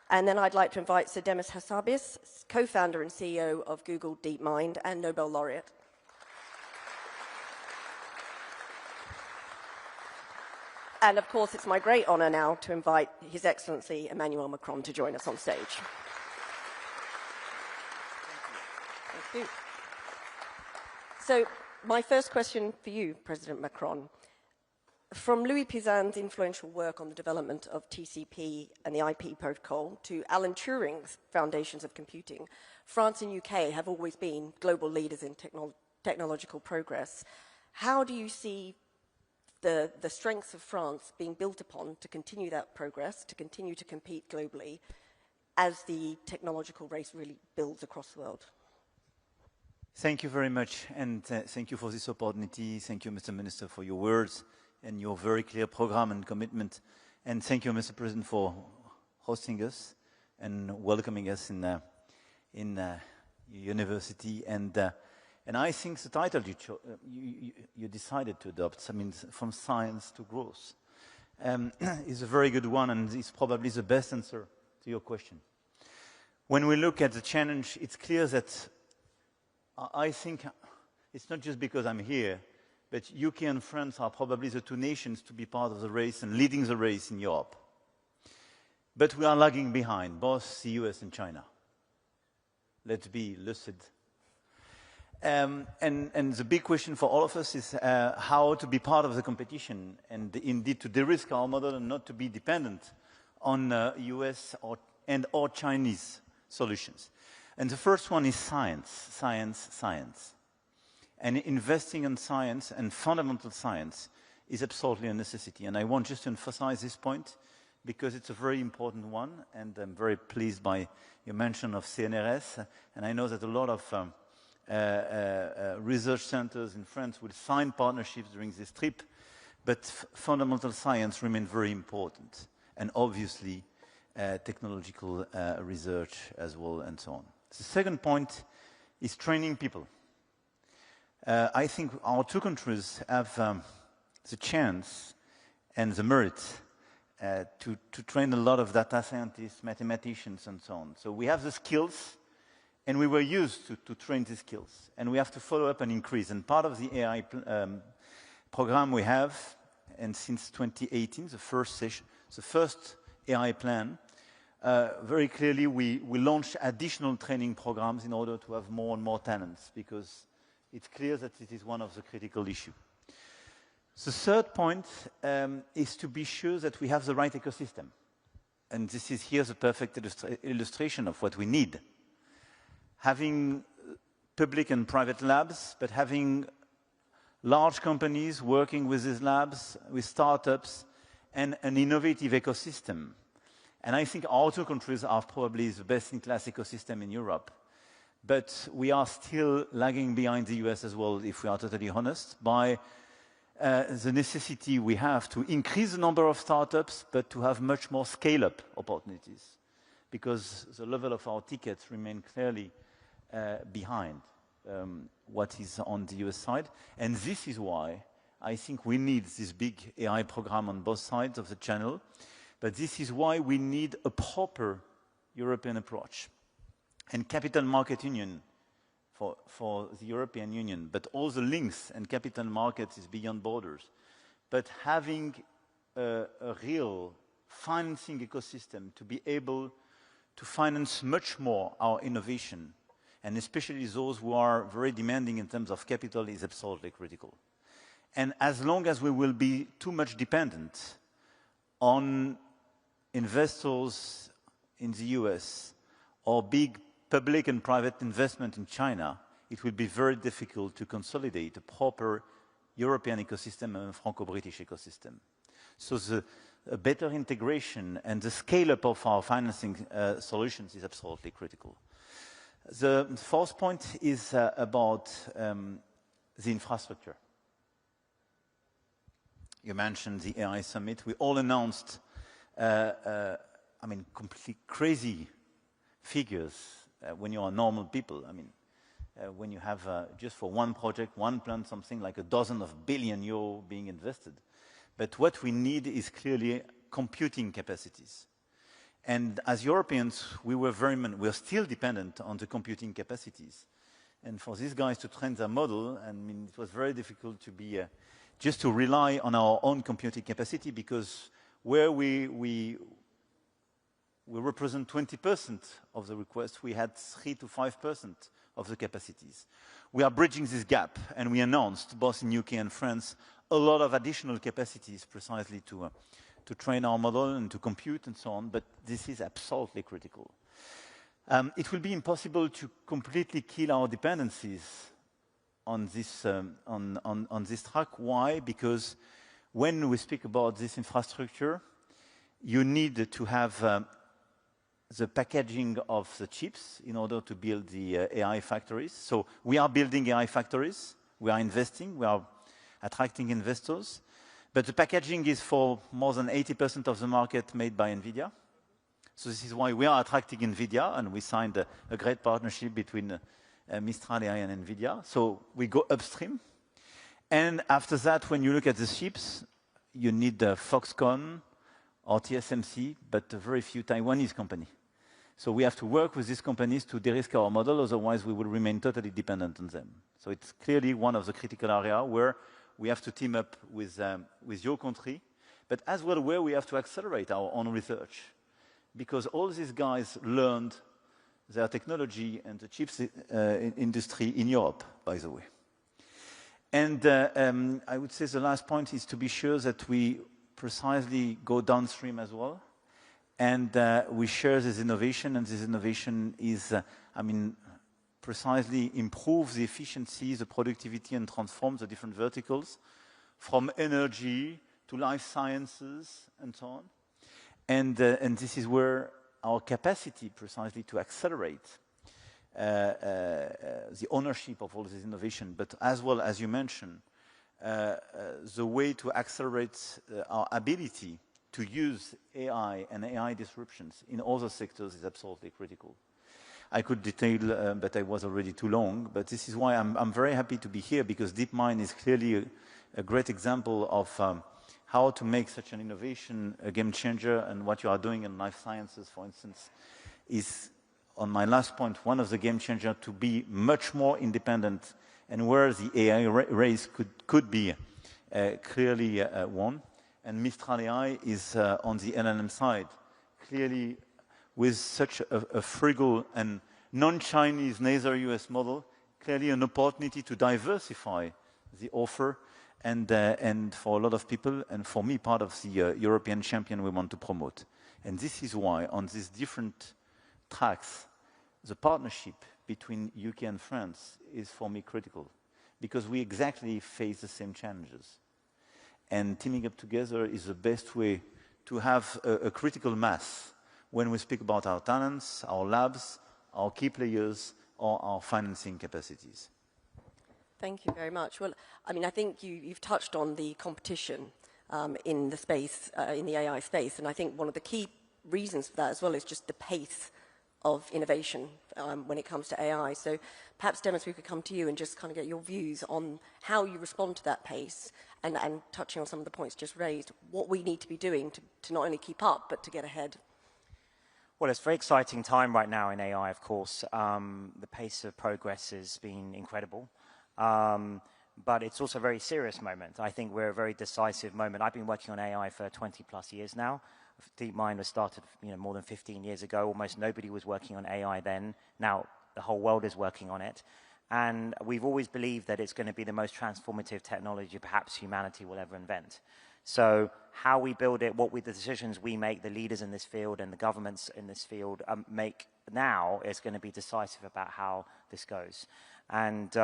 And then I'd like to invite Sir Demis Hassabis, co-founder and CEO of Google DeepMind and Nobel laureate. And of course, it's my great honor now to invite His Excellency Emmanuel Macron to join us on stage. Thank you. So, my first question for you, President Macron. From Louis Pisan's influential work on the development of TCP and the IP protocol to Alan Turing's foundations of computing, France and UK have always been global leaders in technological progress. How do you see the strengths of France being built upon to continue that progress, to continue to compete globally as the technological race really builds across the world? Thank you very much, and thank you for this opportunity. Thank you, Mr. Minister, for your words and your very clear program and commitment. And thank you, Mr. President, for hosting us and welcoming us in your university. And I think the title you decided to adopt, I mean, from science to growth, is a very good one, and it's probably the best answer to your question. When we look at the challenge, it's clear that I think it's not just because I'm here, but UK and France are probably the two nations to be part of the race and leading the race in Europe. But we are lagging behind, both the US and China. Let's be lucid. And the big question for all of us is how to be part of the competition and indeed to de-risk our model and not to be dependent on US or Chinese solutions. And the first one is science, science, science. And investing in science and fundamental science is absolutely a necessity. And I want just to emphasize this point because it's a very important one, and I'm very pleased by your mention of CNRS. And I know that a lot of research centers in France will sign partnerships during this trip, but fundamental science remains very important, and obviously technological research as well, and so on. The second point is training people. I think our two countries have the chance and the merit to train a lot of data scientists, mathematicians, and so on. So we have the skills, and we were used to train the skills. And we have to follow up and increase. And part of the AI program we have, and since 2018, the first AI plan, very clearly we launched additional training programs in order to have more and more talents, because it's clear that it is one of the critical issues. The third point is to be sure that we have the right ecosystem. And this is here the perfect illustration of what we need. Having public and private labs, but having large companies working with these labs, with startups, and an innovative ecosystem. And I think our two countries are probably the best-in-class ecosystem in Europe. But we are still lagging behind the US as well, if we are totally honest, by the necessity we have to increase the number of startups, but to have much more scale-up opportunities, because the level of our tickets remain clearly behind what is on the US side. And this is why I think we need this big AI program on both sides of the channel. But this is why we need a proper European approach. And capital market union for the European Union, but all the links and capital markets is beyond borders. But having a real financing ecosystem to be able to finance much more our innovation, and especially those who are very demanding in terms of capital, is absolutely critical. And as long as we will be too much dependent on investors in the US or big public and private investment in China, it will be very difficult to consolidate a proper European ecosystem and a Franco-British ecosystem. So a better integration and the scale-up of our financing solutions is absolutely critical. The fourth point is about the infrastructure. You mentioned the AI summit. We all announced, completely crazy figures when you are normal people. I mean, when you have just for one project, one plant, something like 12 billion euro being invested. But what we need is clearly computing capacities. And as Europeans, we're still dependent on the computing capacities. And for these guys to train their model, I mean, it was very difficult to be just to rely on our own computing capacity, because where we represent 20% of the requests, we had 3 to 5% of the capacities. We are bridging this gap, and we announced, both in UK and France, a lot of additional capacities precisely to train our model and to compute and so on, but this is absolutely critical. It will be impossible to completely kill our dependencies on this track. Why? Because when we speak about this infrastructure, you need to have the packaging of the chips in order to build the AI factories. So we are building AI factories, we are investing, we are attracting investors, but the packaging is for more than 80% of the market made by NVIDIA. So this is why we are attracting NVIDIA, and we signed a great partnership between Mistral AI and NVIDIA. So we go upstream. And after that, when you look at the chips, you need Foxconn or TSMC, but very few Taiwanese companies. So we have to work with these companies to de-risk our model, otherwise we will remain totally dependent on them. So it's clearly one of the critical areas where we have to team up with your country, but as well where we have to accelerate our own research. Because all these guys learned their technology and the chips industry in Europe, by the way. And I would say the last point is to be sure that we precisely go downstream as well. And we share this innovation, and this innovation is, precisely improve the efficiency, the productivity, and transform the different verticals, from energy to life sciences, and so on. And this is where our capacity precisely to accelerate the ownership of all this innovation, but as well, as you mentioned, the way to accelerate our ability to use AI and AI disruptions in other sectors is absolutely critical. I could detail, but I was already too long, but this is why I'm very happy to be here, because DeepMind is clearly a great example of how to make such an innovation a game changer, and what you are doing in life sciences, for instance, is, on my last point, one of the game changers to be much more independent, and where the AI race could be clearly won. And Mistral AI is on the LLM side, clearly with such a frugal and non-Chinese, neither US model, clearly an opportunity to diversify the offer, and for a lot of people, and for me, part of the European champion we want to promote. And this is why, on these different tracks, the partnership between UK and France is, for me, critical, because we exactly face the same challenges. And teaming up together is the best way to have a critical mass when we speak about our talents, our labs, our key players, or our financing capacities. Thank you very much. Well, I think you've touched on the competition in the space, in the AI space, and I think one of the key reasons for that as well is just the pace of innovation when it comes to AI. So perhaps, Demis, we could come to you and just kind of get your views on how you respond to that pace, and touching on some of the points just raised, what we need to be doing to not only keep up, but to get ahead. Well, it's a very exciting time right now in AI, of course. The pace of progress has been incredible. But it's also a very serious moment. I think we're a very decisive moment. I've been working on AI for 20 plus years now. DeepMind was started more than 15 years ago. Almost nobody was working on AI then. Now the whole world is working on it. And we've always believed that it's going to be the most transformative technology perhaps humanity will ever invent. So how we build it, the decisions we make, the leaders in this field and the governments in this field make now is going to be decisive about how this goes. And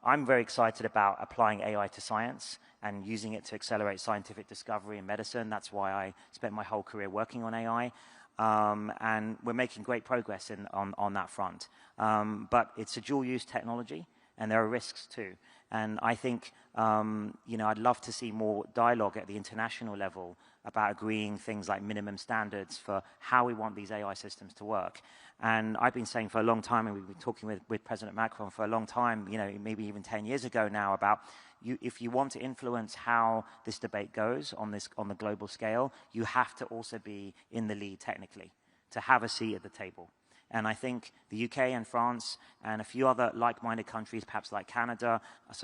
I'm very excited about applying AI to science and using it to accelerate scientific discovery in medicine. That's why I spent my whole career working on AI. And we're making great progress on that front. But it's a dual-use technology, and there are risks too. And I think, I'd love to see more dialogue at the international level about agreeing things like minimum standards for how we want these AI systems to work. And I've been saying for a long time, and we've been talking with President Macron for a long time, maybe even 10 years ago now, about if you want to influence how this debate goes on the global scale, you have to also be in the lead technically. to have a seat at the table. And I think the UK and France and a few other like-minded countries, perhaps like Canada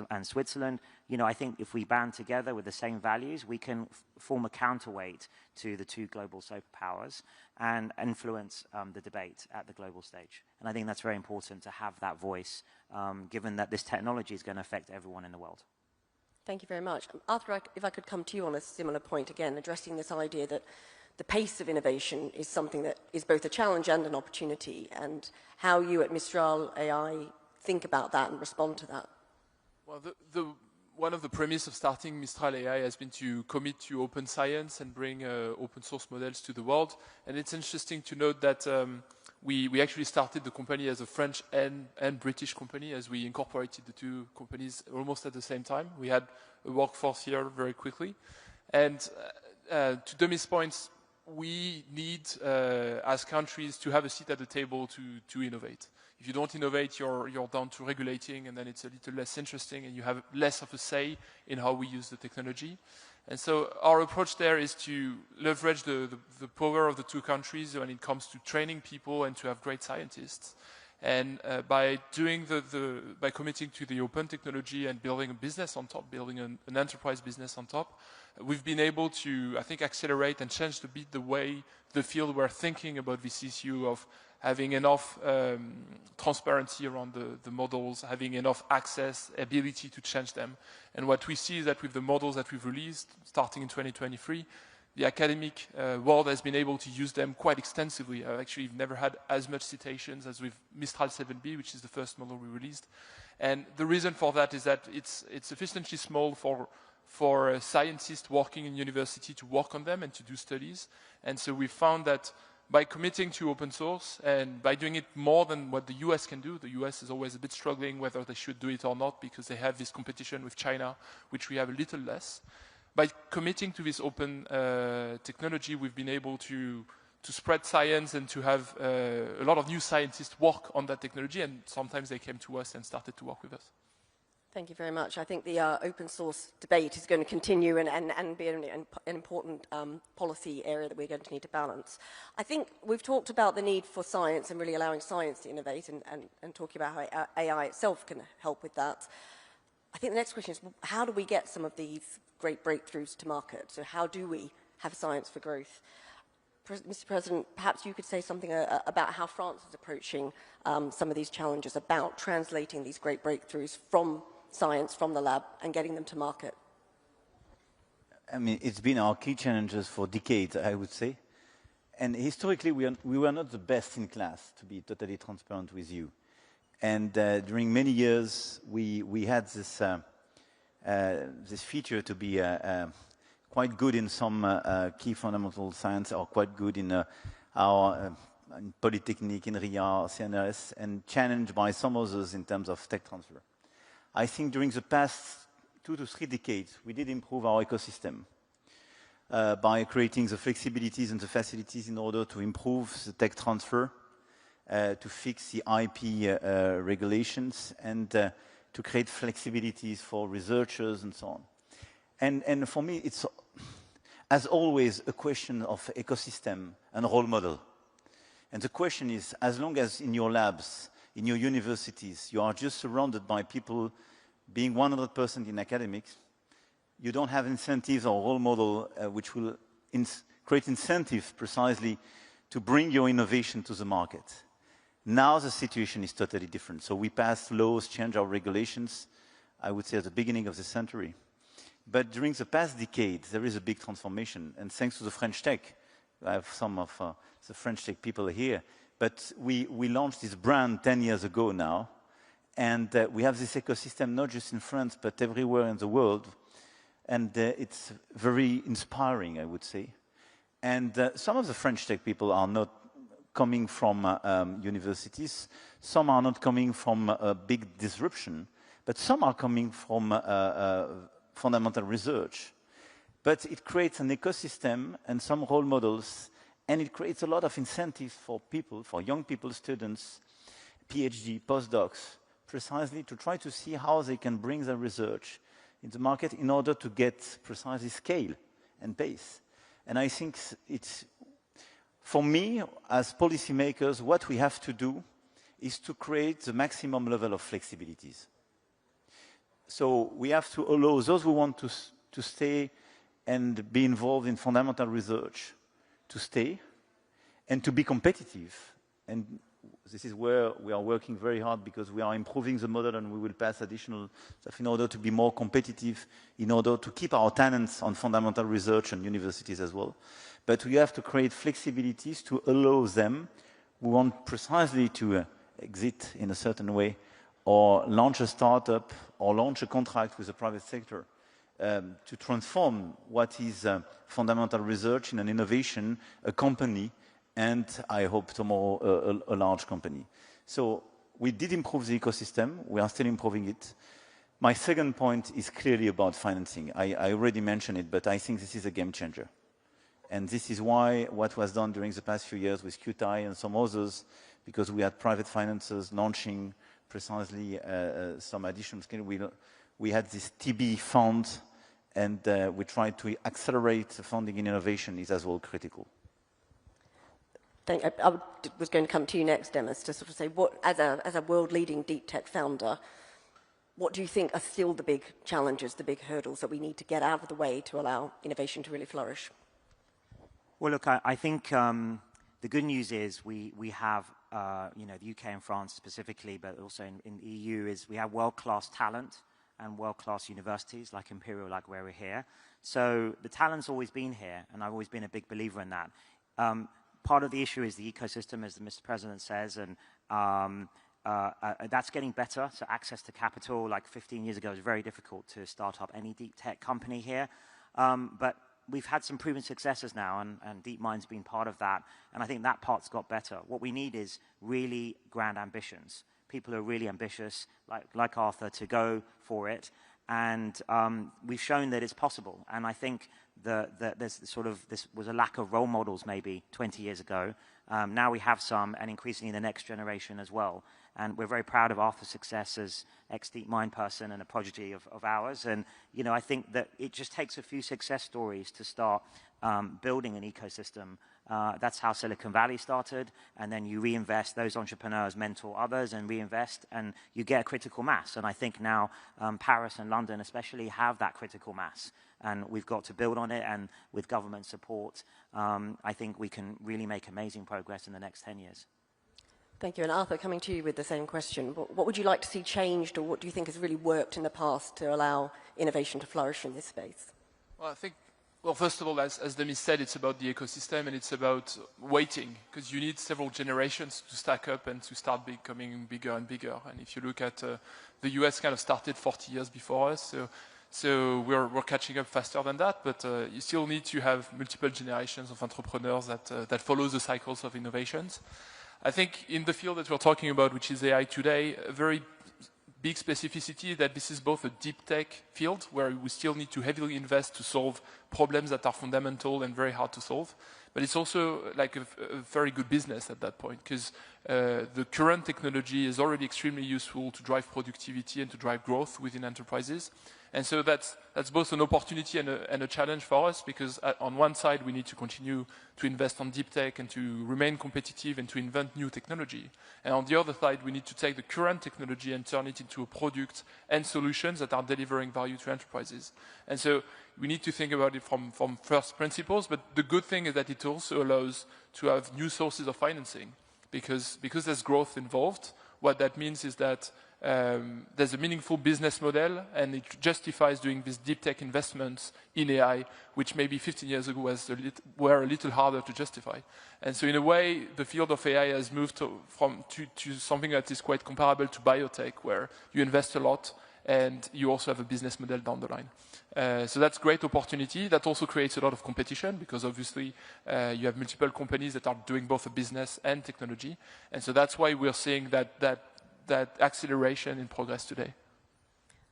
and Switzerland, you know, I think if we band together with the same values, we can form a counterweight to the two global superpowers and influence the debate at the global stage. And I think that's very important to have that voice, given that this technology is going to affect everyone in the world. Thank you very much. Arthur, if I could come to you on a similar point again, addressing this idea that the pace of innovation is something that is both a challenge and an opportunity, and how you at Mistral AI think about that and respond to that. Well, one of the premises of starting Mistral AI has been to commit to open science and bring open source models to the world. And it's interesting to note that we actually started the company as a French and British company, as we incorporated the two companies almost at the same time. We had a workforce here very quickly. And to Demi's points, we need, as countries, to have a seat at the table to innovate. If you don't innovate, you're down to regulating, and then it's a little less interesting, and you have less of a say in how we use the technology. And so our approach there is to leverage the power of the two countries when it comes to training people and to have great scientists. And by committing to the open technology and building a business on top, building an enterprise business on top, we've been able to, I think, accelerate and change a bit the way the field were thinking about this issue of having enough transparency around the models, having enough access, ability to change them. And what we see is that with the models that we've released, starting in 2023, the academic world has been able to use them quite extensively. Actually, we've never had as much citations as with Mistral 7B, which is the first model we released. And the reason for that is that it's sufficiently small for scientists working in university to work on them and to do studies. And so we found that by committing to open source and by doing it more than what the US can do, the US is always a bit struggling whether they should do it or not because they have this competition with China, which we have a little less. By committing to this open technology, we've been able to spread science and to have a lot of new scientists work on that technology, and sometimes they came to us and started to work with us. Thank you very much. I think the open source debate is going to continue and be an important policy area that we're going to need to balance. I think we've talked about the need for science and really allowing science to innovate and talking about how AI itself can help with that. I think the next question is, how do we get some of these great breakthroughs to market? So how do we have science for growth? Mr. President, perhaps you could say something about how France is approaching some of these challenges about translating these great breakthroughs from science, from the lab, and getting them to market. I mean, it's been our key challenges for decades, I would say. And historically, we were not the best in class, to be totally transparent with you. And during many years, we had this feature to be quite good in some key fundamental science, or quite good in our in Polytechnique, in RIA, CNRS, and challenged by some others in terms of tech transfer. I think during the past 2 to 3 decades, we did improve our ecosystem by creating the flexibilities and the facilities in order to improve the tech transfer, to fix the IP regulations, and to create flexibilities for researchers and so on. And for me, it's, as always, a question of ecosystem and role model. And the question is, as long as in your labs, in your universities, you are just surrounded by people being 100% in academics, you don't have incentives or role model which will create incentives precisely to bring your innovation to the market. Now the situation is totally different. So we passed laws, changed our regulations, I would say at the beginning of the century. But during the past decade, there is a big transformation. And thanks to the French tech, I have some of the French tech people here, but we launched this brand 10 years ago now. And we have this ecosystem not just in France, but everywhere in the world. And it's very inspiring, I would say. And some of the French tech people are not coming from universities. Some are not coming from a big disruption. But some are coming from fundamental research. But it creates an ecosystem and some role models. And it creates a lot of incentives for people, for young people, students, PhD, postdocs, precisely to try to see how they can bring their research in the market in order to get precisely scale and pace. And I think it's, For me, as policymakers, what we have to do is to create the maximum level of flexibilities. So we have to allow those who want to stay and be involved in fundamental research to stay and to be competitive. And this is where we are working very hard, because we are improving the model and we will pass additional stuff in order to be more competitive, in order to keep our talents on fundamental research and universities as well. But we have to create flexibilities to allow them who want precisely to exit in a certain way, or launch a startup, or launch a contract with the private sector, to transform what is fundamental research in an innovation, a company, and I hope tomorrow a large company. So we did improve the ecosystem. We are still improving it. My second point is clearly about financing. I already mentioned it, but I think this is a game changer. And this is why what was done during the past few years with QTI and some others, because we had private financiers launching precisely some additional skill. We had this TB fund, and we tried to accelerate funding in innovation is as well critical. I was going to come to you next, Demis, to sort of say, what, as a world-leading deep tech founder, what do you think are still the big challenges, the big hurdles that we need to get out of the way to allow innovation to really flourish? Well, look, I think the good news is we have, the UK and France specifically, but also in the EU, is we have world-class talent and world-class universities like Imperial, like where we're here. So the talent's always been here, and I've always been a big believer in that. Part of the issue is the ecosystem, as Mr. President says, and that's getting better. So access to capital, like 15 years ago, was very difficult to start up any deep tech company here. But we've had some proven successes now, and DeepMind's been part of that. And I think that part's got better. What we need is really grand ambitions. People are really ambitious, like Arthur, to go for it. And we've shown that it's possible. And I think there's this was a lack of role models maybe 20 years ago. Now we have some, and increasingly the next generation as well. And we're very proud of Arthur's success as ex-DeepMind person and a prodigy of ours. And, I think that it just takes a few success stories to start building an ecosystem. That's how Silicon Valley started. And then you reinvest, those entrepreneurs mentor others and reinvest, and you get a critical mass. And I think now Paris and London especially have that critical mass. And we've got to build on it, and with government support, I think we can really make amazing progress in the next 10 years. Thank you. And Arthur, coming to you with the same question, what would you like to see changed, or what do you think has really worked in the past to allow innovation to flourish in this space? Well, I think, first of all, as Demis said, it's about the ecosystem, and it's about waiting, because you need several generations to stack up and to start becoming bigger and bigger. And if you look at the US kind of started 40 years before us, so we're catching up faster than that, but you still need to have multiple generations of entrepreneurs that follow the cycles of innovations. I think in the field that we're talking about, which is AI today, a very big specificity that this is both a deep tech field where we still need to heavily invest to solve problems that are fundamental and very hard to solve. But it's also like a very good business at that point, because the current technology is already extremely useful to drive productivity and to drive growth within enterprises. And so that's both an opportunity and a challenge for us, because on one side we need to continue to invest on deep tech and to remain competitive and to invent new technology. And on the other side, we need to take the current technology and turn it into a product and solutions that are delivering value to enterprises. And so we need to think about it from first principles, but the good thing is that it also allows to have new sources of financing, because there's growth involved. What that means is that there's a meaningful business model, and it justifies doing these deep tech investments in AI, which maybe 15 years ago were a little harder to justify. And so in a way, the field of AI has moved to something that is quite comparable to biotech, where you invest a lot and you also have a business model down the line. So that's a great opportunity. That also creates a lot of competition, because obviously you have multiple companies that are doing both a business and technology. And so that's why we're seeing that acceleration in progress today.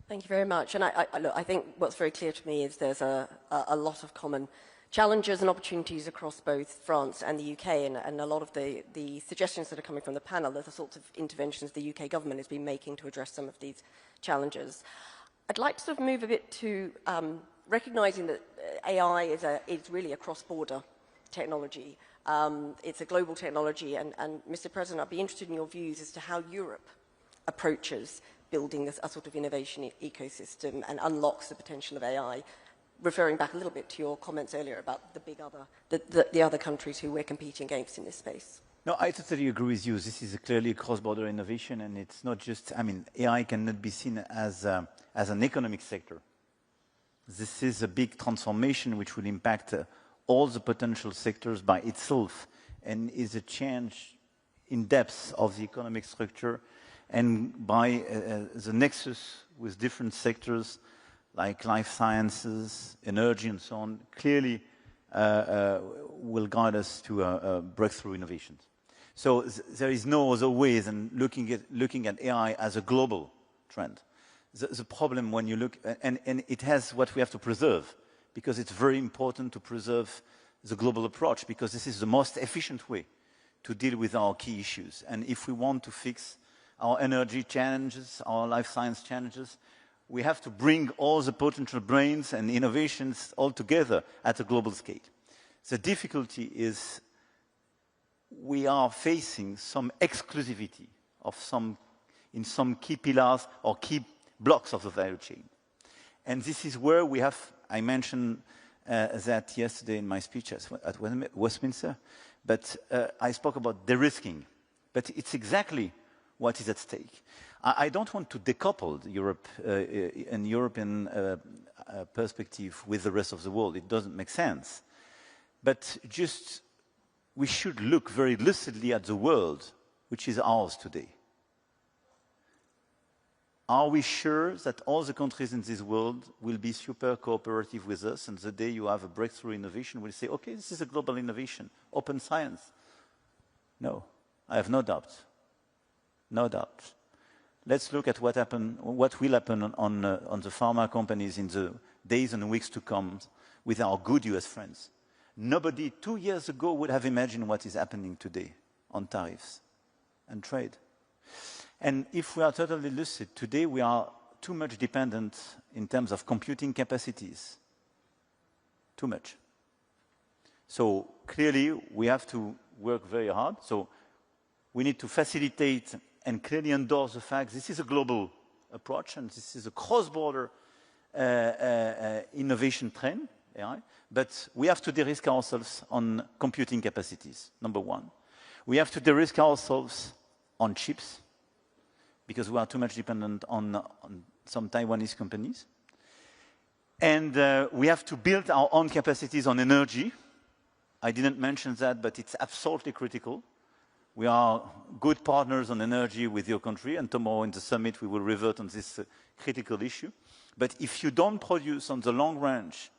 Thank you very much. And I think what's very clear to me is there's a lot of common challenges and opportunities across both France and the UK, and a lot of the suggestions that are coming from the panel are the sorts of interventions the UK government has been making to address some of these challenges. I'd like to sort of move a bit to recognising that AI is really a cross-border technology. It's a global technology, and Mr. President, I'd be interested in your views as to how Europe approaches building a sort of innovation ecosystem and unlocks the potential of AI, referring back a little bit to your comments earlier about the other countries who we're competing against in this space. No, I totally agree with you. This is clearly a cross-border innovation, and it's not just, I mean, AI cannot be seen as an economic sector. This is a big transformation which will impact all the potential sectors by itself, and is a change in depth of the economic structure, and by the nexus with different sectors like life sciences, energy, and so on, clearly will guide us to breakthrough innovations. So there is no other way than looking at AI as a global trend. The problem when you look, and it has what we have to preserve, because it's very important to preserve the global approach, because this is the most efficient way to deal with our key issues. And if we want to fix our energy challenges, our life science challenges, we have to bring all the potential brains and innovations all together at a global scale. The difficulty is we are facing some exclusivity of in some key pillars or key blocks of the value chain. And this is where we have, I mentioned that yesterday in my speech at Westminster, but I spoke about de-risking. But it's exactly what is at stake. I don't want to decouple Europe, an European perspective with the rest of the world. It doesn't make sense. But just, we should look very lucidly at the world, which is ours today. Are we sure that all the countries in this world will be super cooperative with us, and the day you have a breakthrough innovation, we'll say, okay, this is a global innovation, open science? No, I have no doubt. No doubt. Let's look at what will happen on the pharma companies in the days and weeks to come with our good US friends. Nobody 2 years ago would have imagined what is happening today on tariffs and trade. And if we are totally lucid, today we are too much dependent in terms of computing capacities. Too much. So clearly we have to work very hard. So we need to facilitate and clearly endorse the fact this is a global approach and this is a cross-border innovation trend. AI. But we have to de-risk ourselves on computing capacities, number one. We have to de-risk ourselves on chips, because we are too much dependent on some Taiwanese companies. And we have to build our own capacities on energy. I didn't mention that, but it's absolutely critical. We are good partners on energy with your country, and tomorrow in the summit we will revert on this critical issue. But if you don't produce on the long range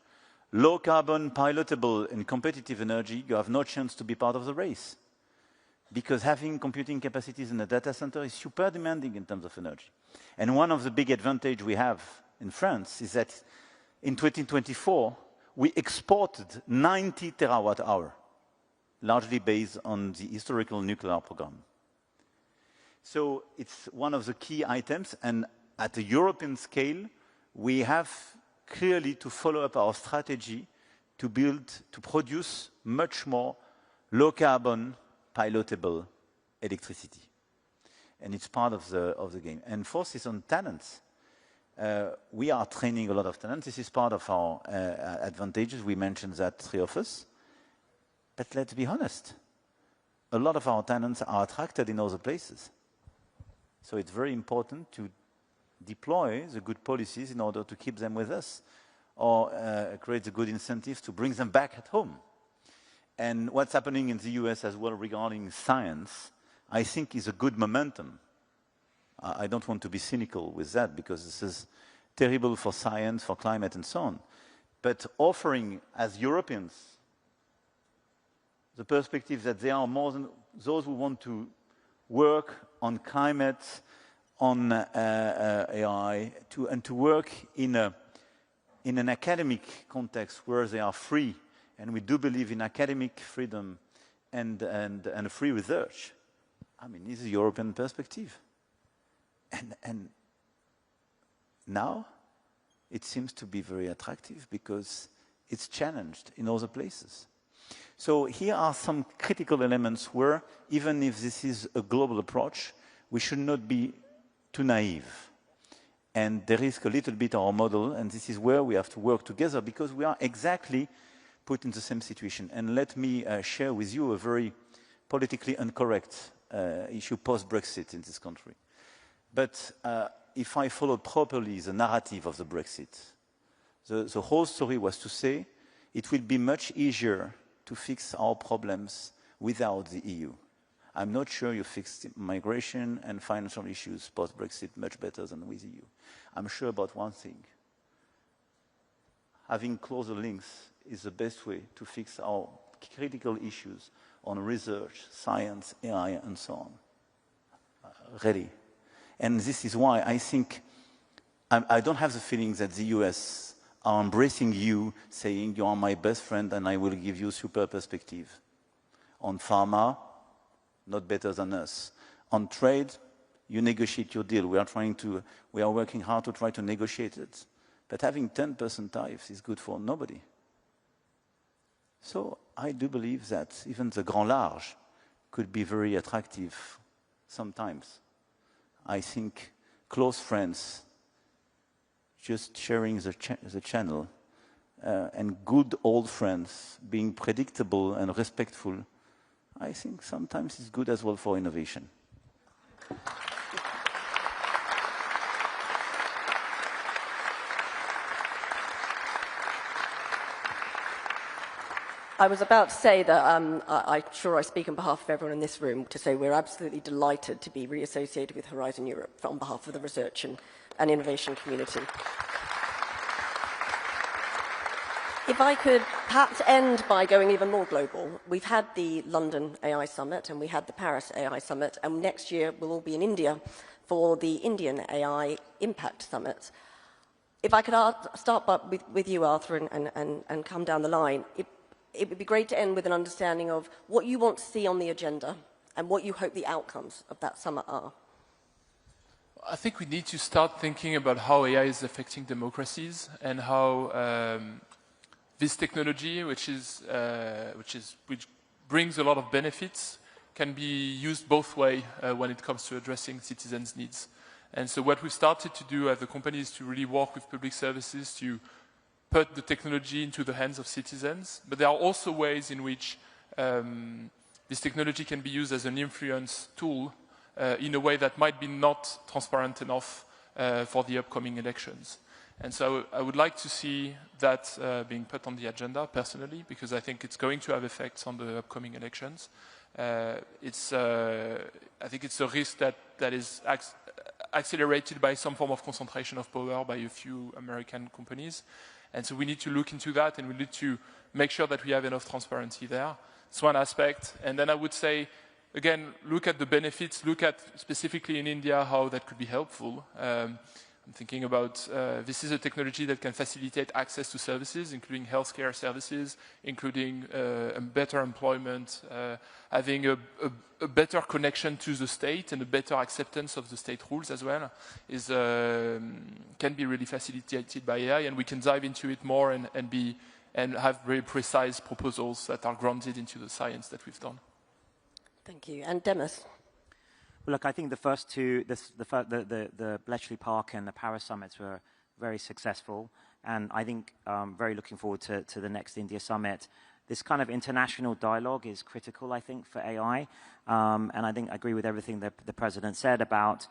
low carbon, pilotable and competitive energy, you have no chance to be part of the race. Because having computing capacities in a data center is super demanding in terms of energy. And one of the big advantages we have in France is that in 2024, we exported 90 terawatt hour, largely based on the historical nuclear program. So it's one of the key items, and at a European scale, we have clearly to follow up our strategy to produce much more low carbon, pilotable electricity. And it's part of the game. And fourth is on talents. We are training a lot of talent. This is part of our advantages. We mentioned that, three of us. But let's be honest. A lot of our talents are attracted in other places. So it's very important to deploy the good policies in order to keep them with us, or create the good incentives to bring them back at home. And what's happening in the US as well regarding science, I think is a good momentum. I don't want to be cynical with that, because this is terrible for science, for climate, and so on. But offering, as Europeans, the perspective that there are more than those who want to work on climate, on AI, and to work in an academic context where they are free, and we do believe in academic freedom and free research. I mean, this is a European perspective. And now it seems to be very attractive because it's challenged in other places. So here are some critical elements where, even if this is a global approach, we should not be too naive. And there is a little bit our model, and this is where we have to work together, because we are exactly put in the same situation. And let me share with you a very politically incorrect issue post-Brexit in this country. But if I followed properly the narrative of the Brexit, the whole story was to say it will be much easier to fix our problems without the EU. I'm not sure you fixed migration and financial issues post-Brexit much better than with the EU. I'm sure about one thing. Having closer links is the best way to fix our critical issues on research, science, AI, and so on. Ready. And this is why I think I don't have the feeling that the US are embracing you, saying you are my best friend and I will give you super perspective. On pharma, not better than us. On trade, you negotiate your deal. We are working hard to try to negotiate it. But having 10% tariffs is good for nobody. So I do believe that even the grand large could be very attractive sometimes. I think close friends, just sharing the channel, and good old friends, being predictable and respectful, I think sometimes it's good as well for innovation. I was about to say that I'm sure I speak on behalf of everyone in this room to say we're absolutely delighted to be reassociated with Horizon Europe on behalf of the research and innovation community. If I could perhaps end by going even more global, we've had the London AI Summit and we had the Paris AI Summit, and next year we'll all be in India for the Indian AI Impact Summit. If I could start with you, Arthur, and come down the line, it would be great to end with an understanding of what you want to see on the agenda and what you hope the outcomes of that summit are. I think we need to start thinking about how AI is affecting democracies and how this technology, which brings a lot of benefits, can be used both ways when it comes to addressing citizens' needs. And so what we've started to do as a company is to really work with public services to put the technology into the hands of citizens. But there are also ways in which this technology can be used as an influence tool in a way that might be not transparent enough for the upcoming elections. And so I would like to see that being put on the agenda personally, because I think it's going to have effects on the upcoming elections. I think it's a risk that is accelerated by some form of concentration of power by a few American companies. And so we need to look into that, and we need to make sure that we have enough transparency there. It's one aspect. And then I would say, again, look at the benefits, look at specifically in India how that could be helpful. I'm thinking about this is a technology that can facilitate access to services, including healthcare services, including better employment, having a better connection to the state and a better acceptance of the state rules as well, can be really facilitated by AI, and we can dive into it more and have very precise proposals that are grounded into the science that we've done. Thank you. And Demis? Well, look, I think the first two, the Bletchley Park and the Paris summits were very successful, and I think very looking forward to the next India summit. This kind of international dialogue is critical, I think, for AI, and I think I agree with everything that the President said about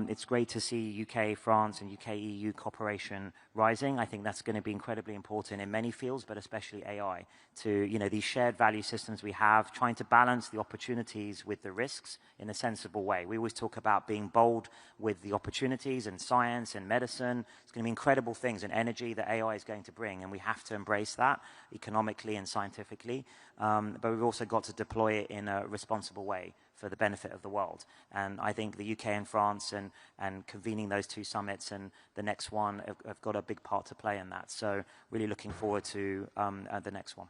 it's great to see UK, France, and UK-EU cooperation rising. I think that's going to be incredibly important in many fields, but especially AI, to, these shared value systems we have, trying to balance the opportunities with the risks in a sensible way. We always talk about being bold with the opportunities in science and medicine. It's going to be incredible things in energy that AI is going to bring, and we have to embrace that economically and scientifically. But we've also got to deploy it in a responsible way for the benefit of the world. And I think the UK and France and convening those two summits and the next one have got a big part to play in that. So really looking forward to the next one.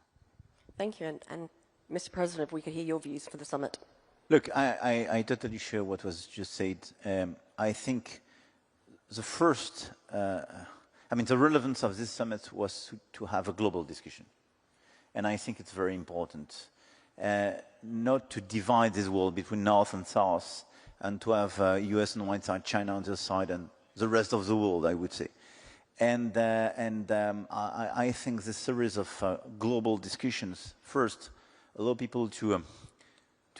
Thank you. And Mr. President, if we could hear your views for the summit. Look, I totally share what was just said. I think the first, the relevance of this summit was to have a global discussion. and I think it's very important. Not to divide this world between North and South, and to have US on one side, China on the other side, and the rest of the world, I would say. And I think this series of global discussions, first, allow people to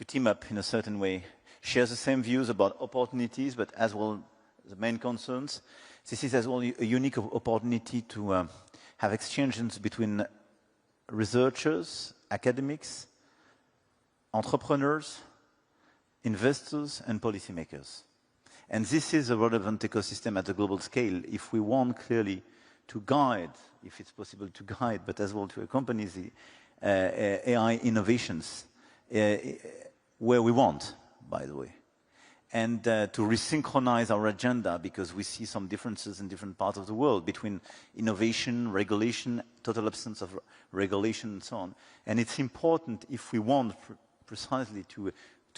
team up in a certain way, share the same views about opportunities, but as well the main concerns. This is as well a unique opportunity to have exchanges between researchers, academics, entrepreneurs, investors, and policymakers. And this is a relevant ecosystem at a global scale if we want clearly to guide, if it's possible to guide, but as well to accompany the AI innovations where we want, by the way. And to resynchronize our agenda, because we see some differences in different parts of the world between innovation, regulation, total absence of regulation, and so on. And it's important if we want precisely to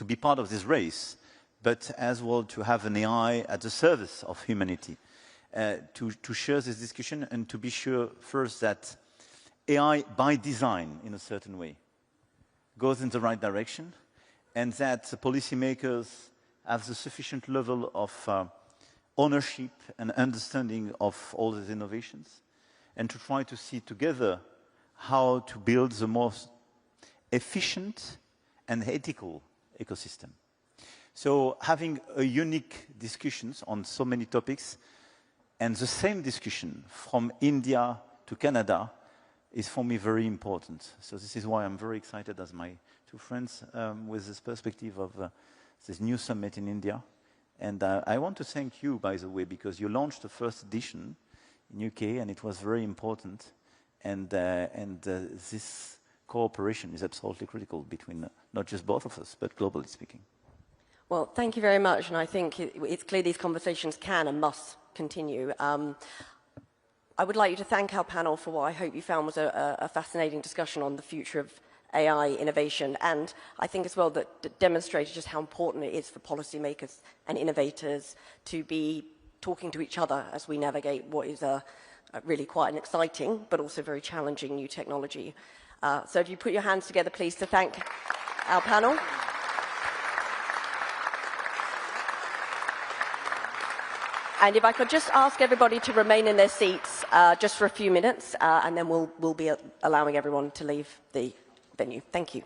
be part of this race, but as well to have an AI at the service of humanity, to share this discussion and to be sure first that AI by design in a certain way goes in the right direction, and that the policymakers have the sufficient level of ownership and understanding of all these innovations, and to try to see together how to build the most efficient and ethical ecosystem. So having a unique discussions on so many topics, and the same discussion from India to Canada is for me very important. So this is why I'm very excited as my two friends with this perspective of this new summit in India. And I want to thank you, by the way, because you launched the first edition in UK, and it was very important. And this cooperation is absolutely critical between not just both of us, but globally speaking. Well, thank you very much, and I think it's clear these conversations can and must continue. I would like you to thank our panel for what I hope you found was a fascinating discussion on the future of AI innovation, and I think as well that demonstrated just how important it is for policymakers and innovators to be talking to each other as we navigate what is really quite an exciting but also very challenging new technology. So if you put your hands together, please, to thank our panel. And if I could just ask everybody to remain in their seats just for a few minutes, and then we'll be allowing everyone to leave the venue. Thank you.